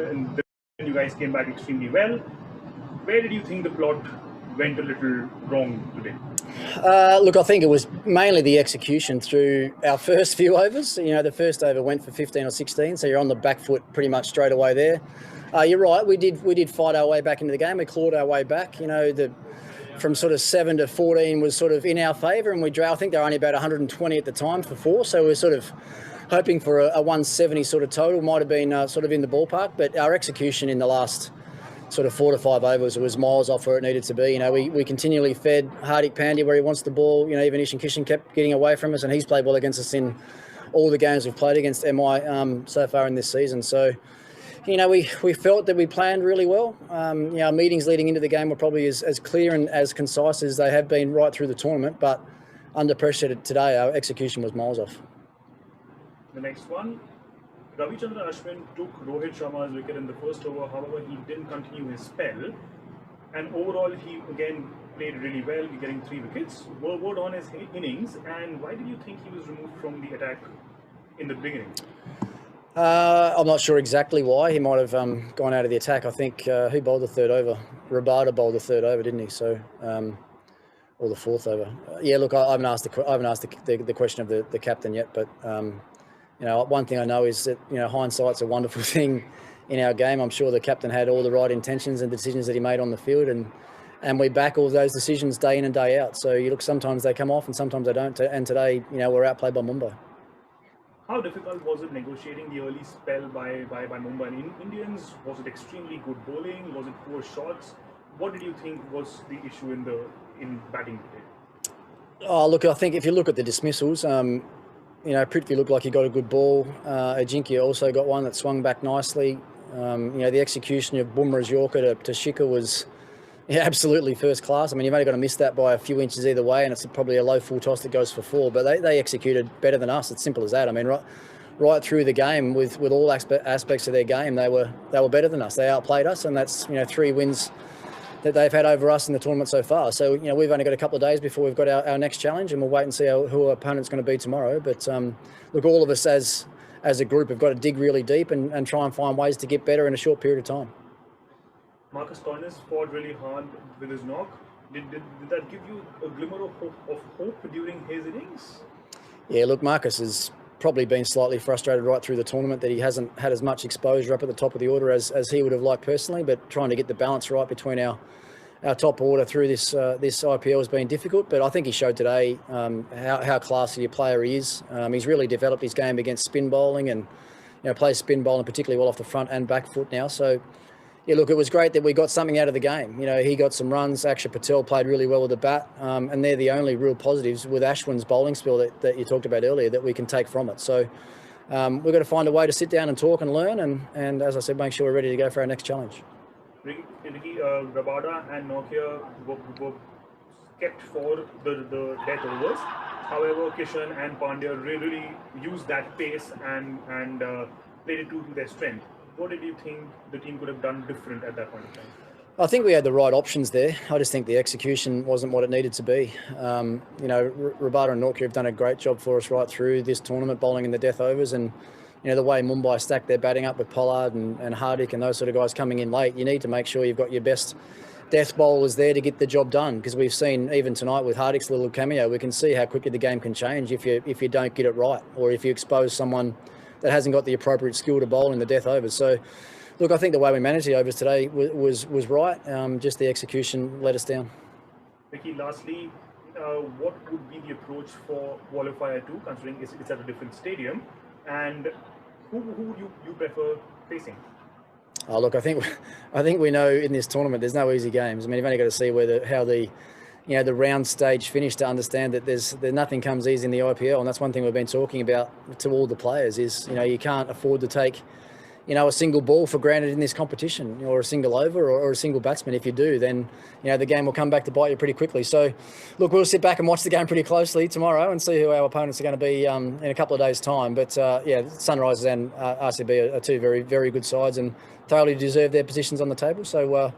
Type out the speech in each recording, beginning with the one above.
and then you guys came back extremely well. Where did you think the plot went a little wrong today? Look, I think it was mainly the execution through our first few overs. The first over went for 15 or 16, so you're on the back foot pretty much straight away there. You're right, we did fight our way back into the game. We clawed our way back. From sort of 7 to 14 was sort of in our favour, and I think they were only about 120 at the time for 4, so we're sort of hoping for a 170 sort of total. Might have been sort of in the ballpark, but our execution in the last sort of 4 to 5 overs was miles off where it needed to be. We continually fed Hardik Pandya where he wants the ball. Even Ishan Kishan kept getting away from us, and he's played well against us in all the games we've played against MI so far in this season. So, we felt that we planned really well. Our meetings leading into the game were probably as clear and as concise as they have been right through the tournament, but under pressure today, our execution was miles off. The next one, Ravichandran Ashwin took Rohit Sharma's wicket in the first over. However, he didn't continue his spell, and overall he again played really well, getting 3 wickets. Word on his innings, and why did you think he was removed from the attack in the beginning? I'm not sure exactly why. He might have gone out of the attack. I think who bowled the third over? Rabada bowled the third over, didn't he? So, or the fourth over. Yeah, look, I haven't asked the question of the captain yet, but one thing I know is that hindsight's a wonderful thing in our game. I'm sure the captain had all the right intentions and decisions that he made on the field, and we back all those decisions day in and day out. So you look, sometimes they come off and sometimes they don't. And today, we're outplayed by Mumbai. How difficult was it negotiating the early spell by Mumbai Indians? Was it extremely good bowling? Was it poor shots? What did you think was the issue in batting today? Oh, look, I think if you look at the dismissals, Prithvi looked like he got a good ball. Ajinkya also got one that swung back nicely. The execution of Bumrah's Yorker to Shikhar was absolutely first class. I mean, you've only got to miss that by a few inches either way, and it's probably a low full toss that goes for 4. But they executed better than us. It's simple as that. I mean, right through the game, with all aspects of their game, they were better than us. They outplayed us, and that's 3 wins that they've had over us in the tournament so far. So we've only got a couple of days before we've got our next challenge, and we'll wait and see who our opponent's going to be tomorrow. But look, all of us as a group have got to dig really deep and try and find ways to get better in a short period of time. Marcus Stoinis fought really hard with his knock. Did that give you a glimmer of hope during his innings? Yeah, look, Marcus has probably been slightly frustrated right through the tournament that he hasn't had as much exposure up at the top of the order as he would have liked personally, but trying to get the balance right between our top order through this IPL has been difficult. But I think he showed today how classy a player he is. He's really developed his game against spin bowling and plays spin bowling particularly well off the front and back foot now. So yeah, look, it was great that we got something out of the game. He got some runs. Akshar Patel played really well with the bat, and they're the only real positives with Ashwin's bowling spell that you talked about earlier that we can take from it. So we've got to find a way to sit down and talk and learn, and as I said, make sure we're ready to go for our next challenge. Ricky, Rabada and Nokia were kept for the death overs. However, Kishan and Pandya really used that pace and played it to their strength. What did you think the team could have done different at that point in time? I think we had the right options there. I just think the execution wasn't what it needed to be. Rabada and Nokia have done a great job for us right through this tournament, bowling in the death overs, and the way Mumbai stacked their batting up with Pollard and Hardik and those sort of guys coming in late, you need to make sure you've got your best death bowlers there to get the job done, because we've seen even tonight with Hardik's little cameo, we can see how quickly the game can change if you don't get it right, or if you expose someone that hasn't got the appropriate skill to bowl in the death overs. So, look, I think the way we managed the overs today was right. Just the execution let us down. Ricky, lastly, what would be the approach for Qualifier 2, considering it's at a different stadium, and who would you prefer facing? Oh, look, I think we know in this tournament there's no easy games. I mean, you've only got to see how the round stage finished to understand that nothing comes easy in the IPL, and that's one thing we've been talking about to all the players is you can't afford to take a single ball for granted in this competition, or a single over or a single batsman. If you do, then the game will come back to bite you pretty quickly. So look, we'll sit back and watch the game pretty closely tomorrow and see who our opponents are going to be in a couple of days' time. But Sunrisers and RCB are 2 very, very good sides and thoroughly deserve their positions on the table. So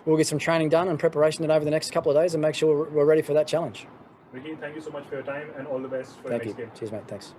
we'll get some training done and preparation over the next couple of days and make sure we're ready for that challenge. Ricky, thank you so much for your time and all the best for the next game. Cheers, mate. Thanks.